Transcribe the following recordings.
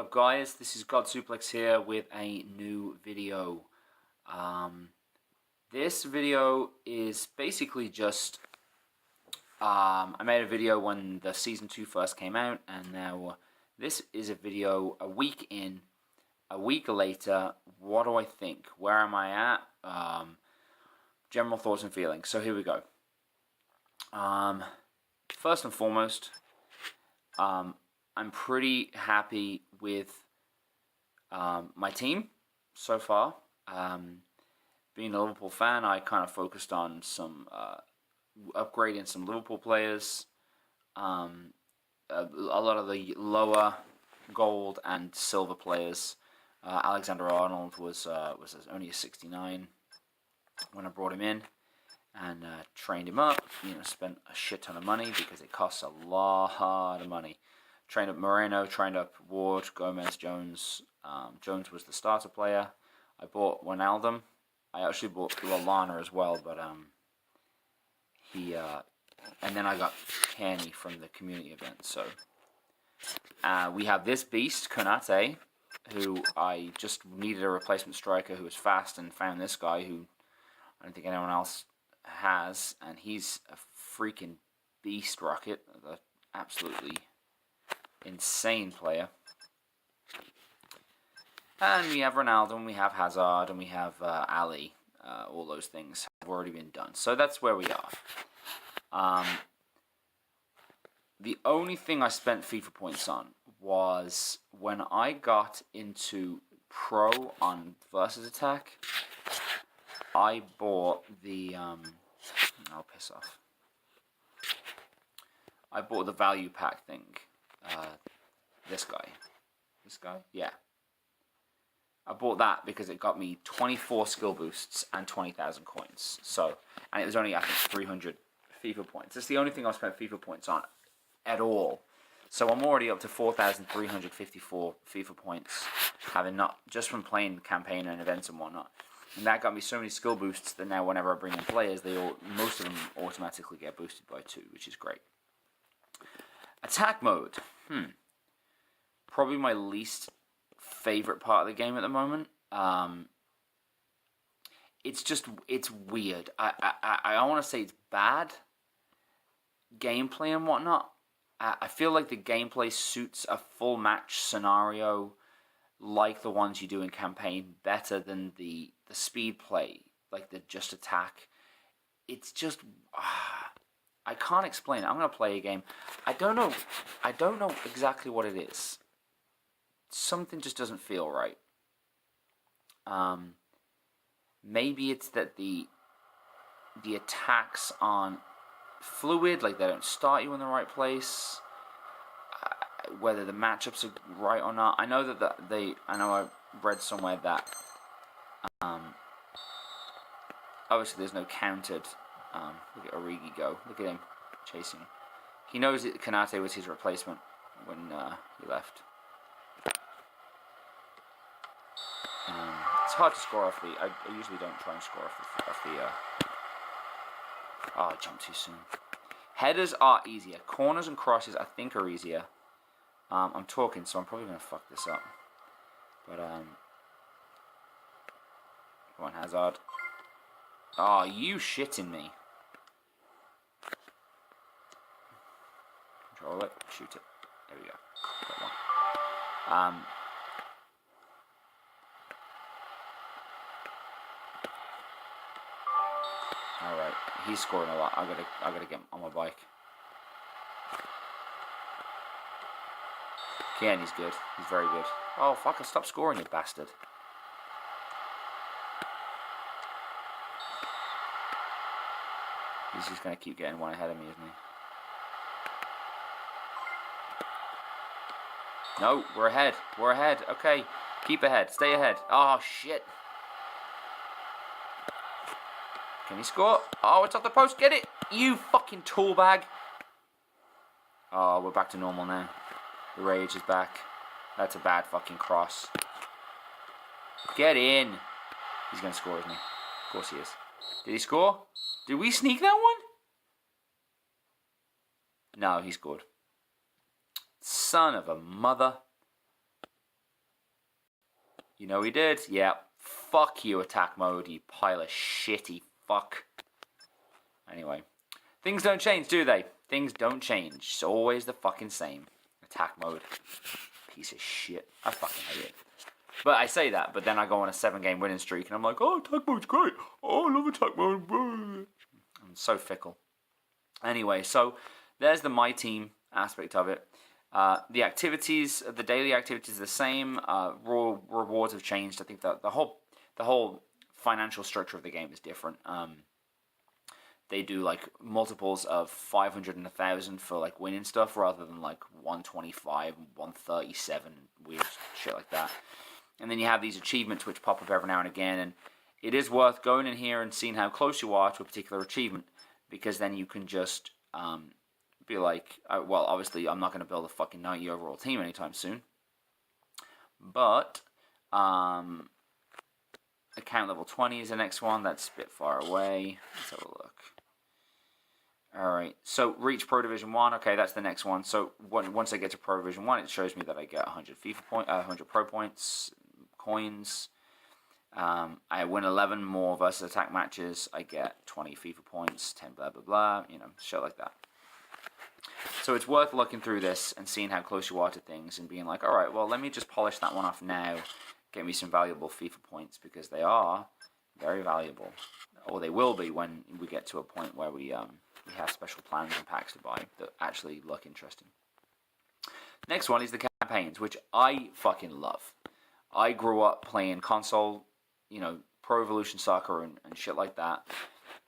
up, guys? This is God Suplex here with a new video. This video is basically just I made a video when the Season 2 first came out, and now this is a video a week in, a week later. What do I think? Where am I at? General thoughts and feelings. So here we go. First and foremost, I'm pretty happy with my team so far. Being a Liverpool fan, I kind of focused on some upgrading some Liverpool players. A lot of the lower gold and silver players. Alexander-Arnold was only a 69 when I brought him in, and trained him up. Spent a shit ton of money because it costs a lot of money. Trained up Moreno, trained up Ward, Gomez, Jones. Jones was the starter player. I bought Wijnaldum. I actually bought Lallana as well, but and then I got Kearney from the community event. So we have this beast, Konate, who I just needed a replacement striker who was fast, and found this guy who I don't think anyone else has, and he's a freaking beast rocket, an absolutely insane player. And we have Ronaldo, and we have Hazard, and we have Ali. All those things have already been done. So that's where we are. The only thing I spent FIFA points on was when I got into Pro on Versus Attack. I bought the I'll piss off. I bought the value pack thing. This guy? Yeah. I bought that because it got me 24 skill boosts and 20,000 coins. So, and it was only, I think, 300 FIFA points. It's the only thing I've spent FIFA points on at all. So I'm already up to 4,354 FIFA points, having not just from playing campaign and events and whatnot. And that got me so many skill boosts that now whenever I bring in players, most of them automatically get boosted by 2, which is great. Attack mode. Probably my least favorite part of the game at the moment. It's weird. I don't want to say it's bad gameplay and whatnot. I feel like the gameplay suits a full match scenario like the ones you do in campaign better than the speed play, like the just attack. It's just I can't explain it. I'm gonna play a game. I don't know exactly what it is. Something just doesn't feel right. Maybe it's that the attacks aren't fluid, like they don't start you in the right place. Whether the matchups are right or not. I know I read somewhere that obviously there's no counted. Look at Origi go. Look at him chasing. He knows that Konate was his replacement when he left. It's hard to score off the. I usually don't try and score off the. I jumped too soon. Headers are easier. Corners and crosses, I think, are easier. I'm talking, so I'm probably gonna fuck this up. But come on, Hazard. Oh, you shitting me. Control it, shoot it. There we go. Got one. Alright, he's scoring a lot. I gotta get him on my bike. Yeah, and he's good. He's very good. Oh, fuck, stop scoring, you bastard. He's just gonna keep getting one ahead of me, isn't he? No, we're ahead. We're ahead. Okay, keep ahead. Stay ahead. Oh, shit. Can he score? Oh, it's off the post. Get it. You fucking tool bag. Oh, we're back to normal now. The rage is back. That's a bad fucking cross. Get in. He's going to score, isn't he? Of course he is. Did he score? Did we sneak that one? No, he scored. Son of a mother. You know he did. Yeah. Fuck you, attack mode, you pile of shitty fuck. Anyway. Things don't change, do they? Things don't change. It's always the fucking same. Attack mode. Piece of shit. I fucking hate it. But I say that, but then I go on a 7-game winning streak and I'm like, oh, attack mode's great. Oh, I love attack mode. I'm so fickle. Anyway, so there's the my team aspect of it. The activities, the daily activities are the same. Raw rewards have changed. I think that the whole financial structure of the game is different. They do like multiples of 500 and 1,000 for like winning stuff rather than like 125 and 137, weird shit like that. And then you have these achievements which pop up every now and again, and it is worth going in here and seeing how close you are to a particular achievement, because then you can just be like, well, obviously I'm not going to build a fucking 90 overall team anytime soon, but account level 20 is the next one. That's a bit far away. Let's have a look. Alright, so reach Pro Division 1, okay, that's the next one. So once I get to Pro Division 1, it shows me that I get 100 100 Pro points, coins. I win 11 more versus attack matches, I get 20 FIFA points, 10 blah blah blah, you know, shit like that. So it's worth looking through this and seeing how close you are to things and being like, alright, well, let me just polish that one off now, get me some valuable FIFA points, because they are very valuable. Or they will be when we get to a point where we have special plans and packs to buy that actually look interesting. Next one is the campaigns, which I fucking love. I grew up playing console, you know, Pro Evolution Soccer and shit like that,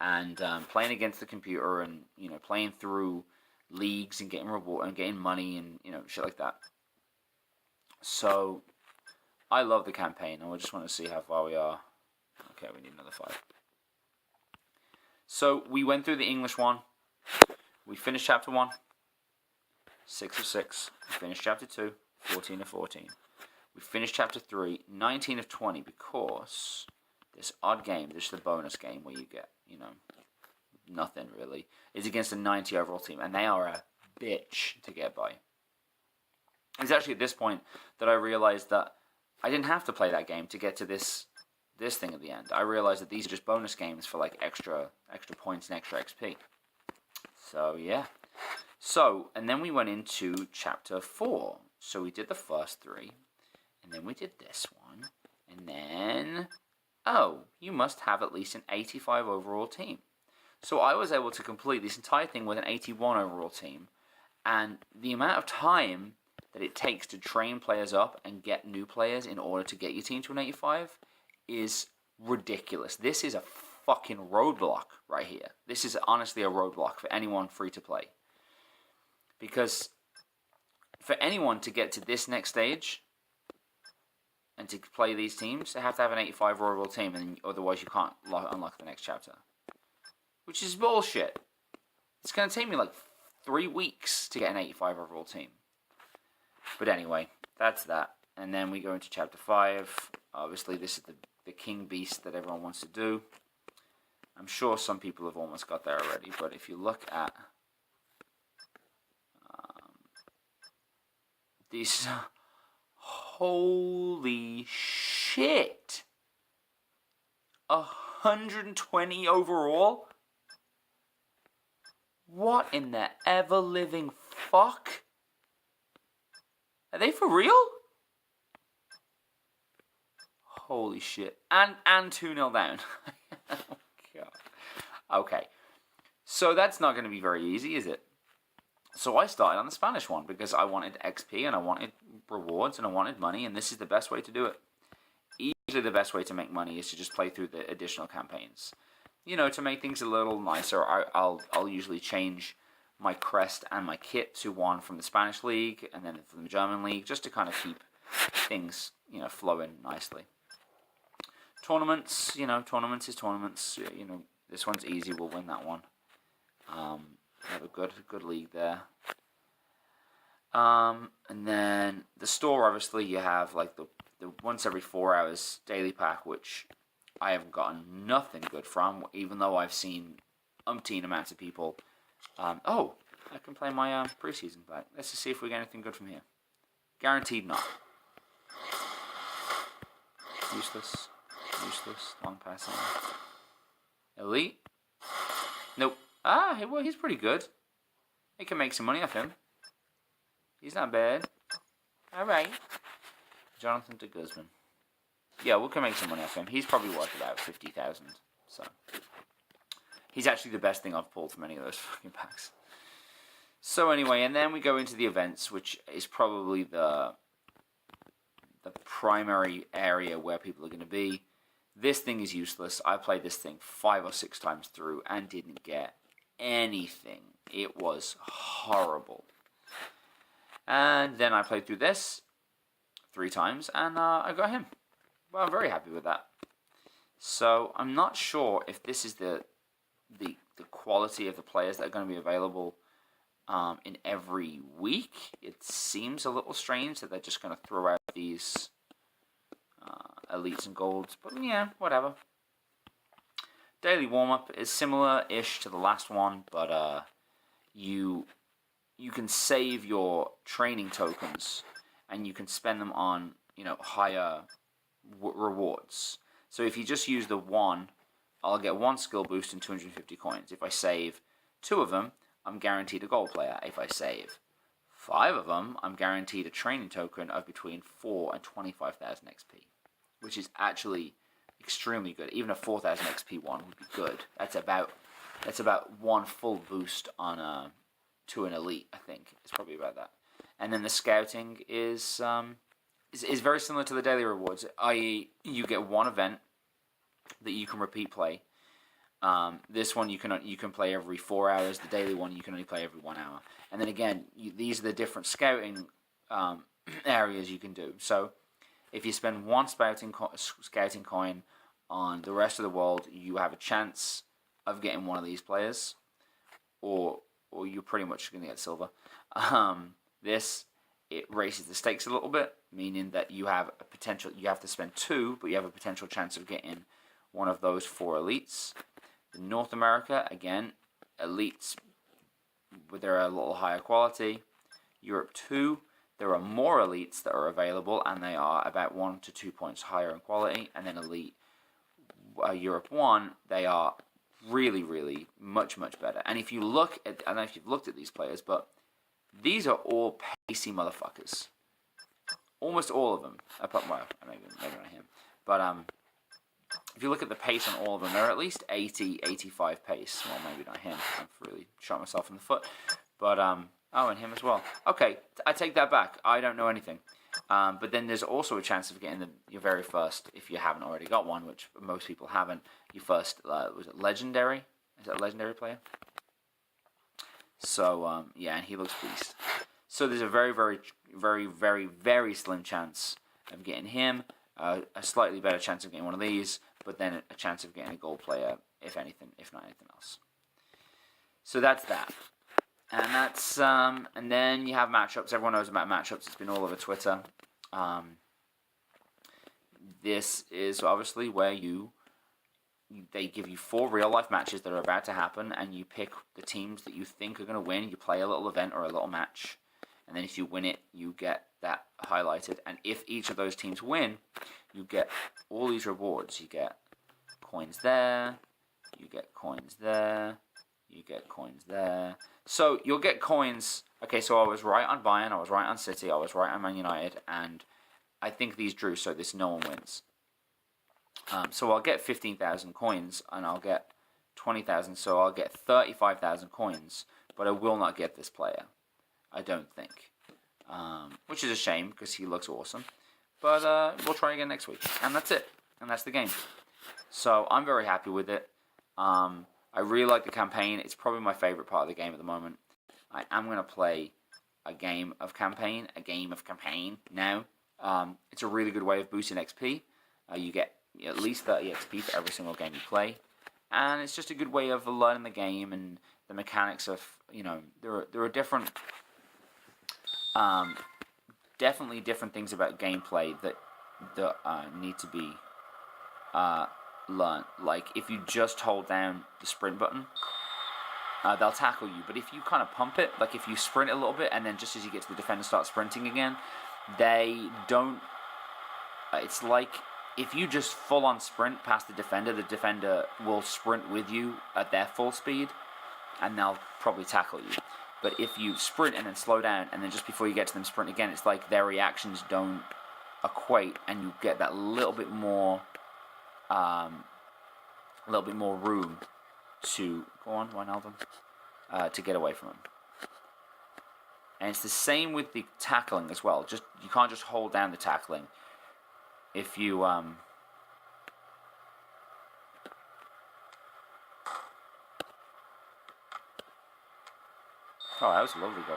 and playing against the computer and, you know, playing through leagues and getting reward and getting money and, you know, shit like that. So I love the campaign, and we just want to see how far we are. Okay, we need another 5. So we went through the English one. We finished chapter 1, 6 of 6. We finished chapter 2, 14 of 14. We finished chapter 3, 19 of 20, because this odd game, this is the bonus game where you get, you know, nothing really, is against a 90 overall team, and they are a bitch to get by. It's actually at this point that I realized that I didn't have to play that game to get to this thing at the end. I realized that these are just bonus games for like extra points and extra XP. So yeah. So, and then we went into chapter 4. So we did the first 3, and then we did this one, and then, oh, you must have at least an 85 overall team. So I was able to complete this entire thing with an 81 overall team, and the amount of time that it takes to train players up and get new players in order to get your team to an 85 is ridiculous. This is a fucking roadblock right here. This is honestly a roadblock for anyone free to play. Because for anyone to get to this next stage and to play these teams, they have to have an 85 overall team, and otherwise you can't unlock the next chapter. Which is bullshit. It's going to take me like 3 weeks to get an 85 overall team. But anyway, that's that. And then we go into chapter 5. Obviously, this is the king beast that everyone wants to do. I'm sure some people have almost got there already, but if you look at these, holy shit, 120 overall? What in the ever-living fuck? Are they for real? Holy shit. And 2-0 down. Oh, God. Okay. So that's not going to be very easy, is it? So I started on the Spanish one because I wanted XP and I wanted rewards and I wanted money, and this is the best way to do it. Usually the best way to make money is to just play through the additional campaigns. You know, to make things a little nicer, I'll usually change my crest and my kit to one from the Spanish league and then from the German league, just to kind of keep things, you know, flowing nicely. Tournaments, you know, tournaments is tournaments. You know, this one's easy. We'll win that one. We have a good league there. And then the store, obviously, you have like the once every 4 hours daily pack, which I haven't gotten nothing good from, even though I've seen umpteen amounts of people. Oh, I can play my preseason pack. Let's just see if we get anything good from here. Guaranteed not. Useless. Useless. Long passing. Elite. Nope. Ah, well, he's pretty good. We can make some money off him. He's not bad. Alright. Jonathan de Guzman. Yeah, we can make some money off him. He's probably worth about 50,000. So he's actually the best thing I've pulled from any of those fucking packs. So anyway, and then we go into the events, which is probably the primary area where people are going to be. This thing is useless. I played this thing 5 or 6 times through and didn't get anything. It was horrible. And then I played through this 3 times, and I got him. Well, I'm very happy with that. So I'm not sure if this is the quality of the players that are going to be available in every week. It seems a little strange that they're just going to throw out these elites and golds, but yeah, whatever. Daily warm-up is similar-ish to the last one, but you can save your training tokens and you can spend them on, you know, higher rewards. So if you just use the 1, I'll get 1 skill boost and 250 coins. If I save 2 of them, I'm guaranteed a gold player. If I save 5 of them, I'm guaranteed a training token of between 4 and 25,000 XP, which is actually extremely good. Even a 4,000 XP one would be good. That's about 1 full boost on to an elite. I think it's probably about that. And then the scouting is very similar to the daily rewards, i.e., you get 1 event that you can repeat play. This one you can play every 4 hours. The daily one you can only play every 1 hour. And then again, these are the different scouting areas you can do. So if you spend 1 scouting coin on the rest of the world, you have a chance of getting one of these players, or you're pretty much going to get silver. It raises the stakes a little bit, meaning that you have a potential. You have to spend 2, but you have a potential chance of getting one of those 4 elites. In North America, again, elites, but they're a little higher quality. Europe 2, there are more elites that are available, and they are about 1 to 2 points higher in quality. And then elite Europe 1, they are really, really much, much better. And if you look at, I don't know if you've looked at these players, but these are all pacey motherfuckers. Almost all of them. Well, maybe not him. But if you look at the pace on all of them, they're at least 80, 85 pace. Well, maybe not him. I've really shot myself in the foot. But, oh, and him as well. Okay, I take that back. I don't know anything. But then there's also a chance of getting your very first, if you haven't already got one, which most people haven't, your first, was it Legendary? Is that a Legendary player? So, yeah, and he looks beast. So there's a very, very, very, very, very slim chance of getting him, a slightly better chance of getting one of these, but then a chance of getting a gold player, if anything, if not anything else. So that's that. And that's, and then you have matchups. Everyone knows about matchups. It's been all over Twitter. This is obviously where they give you 4 real-life matches that are about to happen, and you pick the teams that you think are going to win. You play a little event or a little match, and then if you win it, you get that highlighted. And if each of those teams win, you get all these rewards. You get coins there, you get coins there, you get coins there. So you'll get coins. Okay, so I was right on Bayern, I was right on City, I was right on Man United, and I think these drew, so this no one wins. So I'll get 15,000 coins, and I'll get 20,000, so I'll get 35,000 coins, but I will not get this player, I don't think. Which is a shame, because he looks awesome. But we'll try again next week, and that's it. And that's the game. So I'm very happy with it. I really like the campaign. It's probably my favorite part of the game at the moment. I am going to play a game of campaign now. It's a really good way of boosting XP. You get at least 30 XP for every single game you play. And it's just a good way of learning the game and the mechanics of, you know, there are different, definitely different things about gameplay that need to be learned. Like, if you just hold down the sprint button, they'll tackle you. But if you kind of pump it, like if you sprint a little bit and then just as you get to the defender start sprinting again, they don't, it's like if you just full-on sprint past the defender will sprint with you at their full speed, and they'll probably tackle you. But if you sprint and then slow down, and then just before you get to them sprint again, it's like their reactions don't equate, and you get that little bit more room to go on, Wijnaldum, to get away from them. And it's the same with the tackling as well. Just you can't just hold down the tackling. If you oh, that was a lovely goal.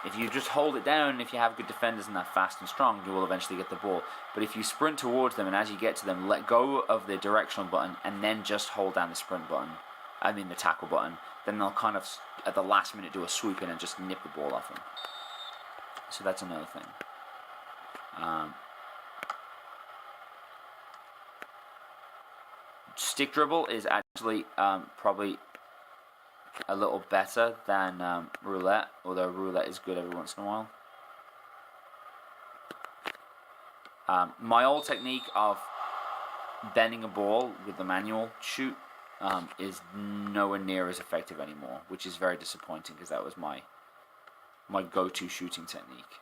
If you just hold it down, if you have good defenders and they're fast and strong, you will eventually get the ball. But if you sprint towards them, and as you get to them, let go of the directional button and then just hold down the sprint button, the tackle button, then they'll kind of, at the last minute, do a swoop in and just nip the ball off them. So that's another thing. Stick dribble is actually probably a little better than roulette, although roulette is good every once in a while. My old technique of bending a ball with the manual shoot is nowhere near as effective anymore, which is very disappointing because that was my go-to shooting technique.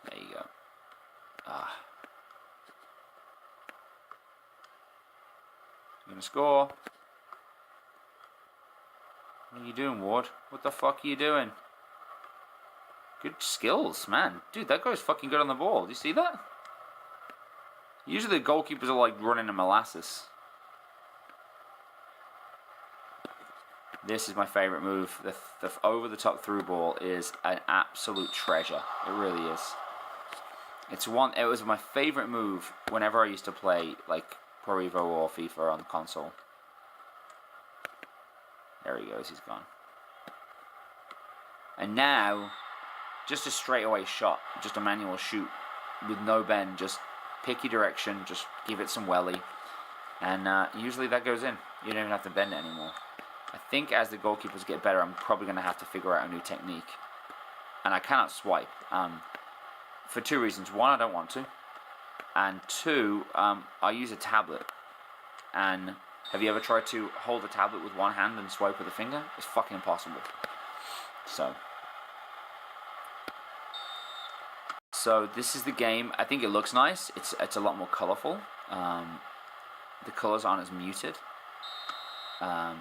There you go. You're gonna score. What are you doing, Ward? What the fuck are you doing? Good skills, man. Dude, that guy's fucking good on the ball. Do you see that? Usually the goalkeepers are like running a molasses. This is my favourite move. The over-the-top through ball is an absolute treasure. It really is. It was my favourite move whenever I used to play like Pro Evo or FIFA on the console. There he goes, he's gone. And now, just a straightaway shot, just a manual shoot with no bend, just pick your direction, just give it some welly, and usually that goes in. You don't even have to bend it anymore. I think as the goalkeepers get better, I'm probably going to have to figure out a new technique. And I cannot swipe. For two reasons. One, I don't want to. And two, I use a tablet. And have you ever tried to hold a tablet with one hand and swipe with a finger? It's fucking impossible. So this is the game. I think it looks nice. It's a lot more colourful. The colours aren't as muted. The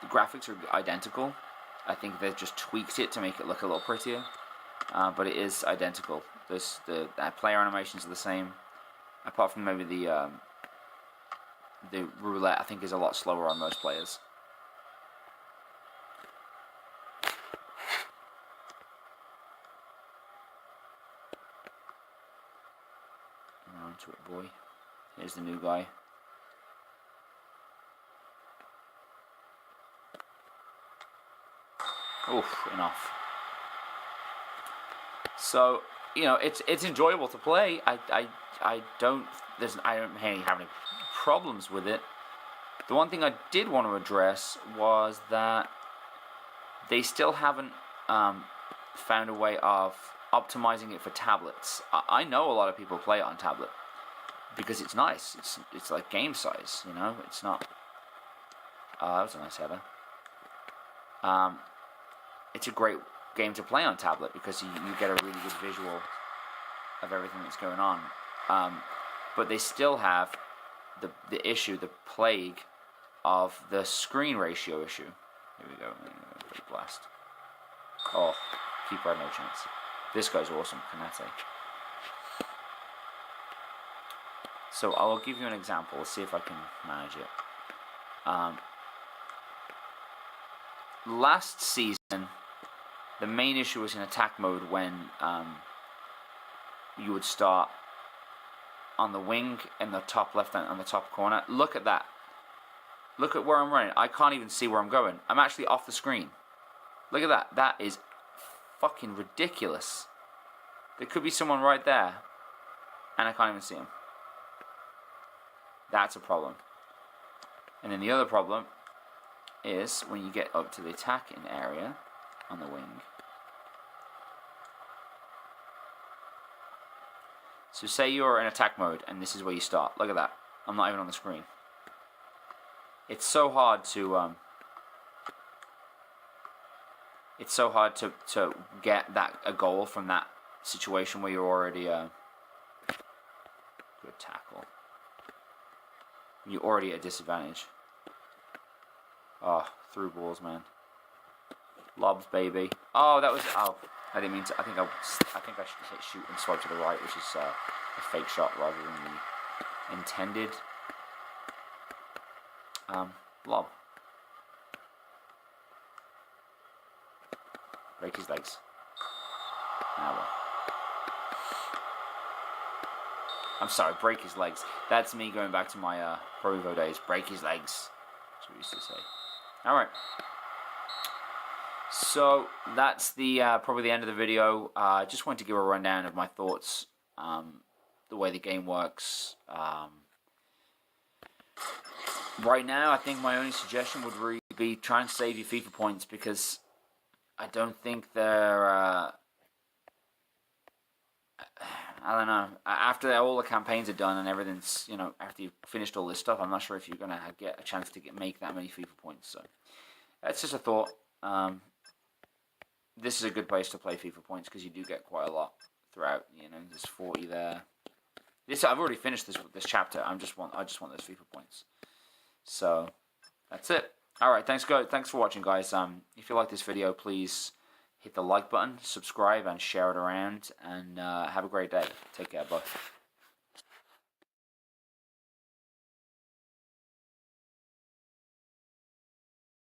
graphics are identical. I think they've just tweaked it to make it look a little prettier. But it is identical. The player animations are the same, apart from maybe the roulette. I think is a lot slower on most players. On to it, boy. Here's the new guy. Oof, enough. So, you know, it's enjoyable to play. I don't have any problems with it. The one thing I did want to address was that they still haven't found a way of optimizing it for tablets. I know a lot of people play it on tablet because it's nice. It's like game size, you know. It's not. That was a nice header. It's a great game to play on tablet because you get a really good visual of everything that's going on. But they still have the issue, the plague of the screen ratio issue. Here we go. Blast. Oh, keeper had no chance. This guy's awesome, Kanate. So I will give you an example. Let's see if I can manage it. Last season, the main issue was in attack mode when you would start on the wing in the top left hand on the top corner. Look at that. Look at where I'm running. I can't even see where I'm going. I'm actually off the screen. Look at that. That is fucking ridiculous. There could be someone right there, and I can't even see him. That's a problem. And then the other problem is when you get up to the attacking area, on the wing. So say you're in attack mode, and this is where you start. Look at that. I'm not even on the screen. It's so hard to get a goal from that situation where you're already good tackle. You're already at a disadvantage. Oh, through balls, man. Lobs, baby. Oh, that was. Oh, I didn't mean to. I think I should hit shoot and swipe to the right, which is a fake shot rather than the intended lob. Break his legs. Now what? I'm sorry, break his legs. That's me going back to my Pro Evo days. Break his legs. That's what we used to say. Alright. So, that's the probably the end of the video. Just wanted to give a rundown of my thoughts. The way the game works. Right now, I think my only suggestion would really be try and save your FIFA points, because I don't think they're... I don't know. After all the campaigns are done and everything's, you know, after you've finished all this stuff, I'm not sure if you're going to get a chance to make that many FIFA points. So, that's just a thought. This is a good place to play FIFA points, because you do get quite a lot throughout. You know, there's 40 there. I've already finished this chapter. I just want those FIFA points. So, that's it. Alright, thanks for watching, guys. If you like this video, please hit the like button, subscribe, and share it around. And have a great day. Take care. Bye.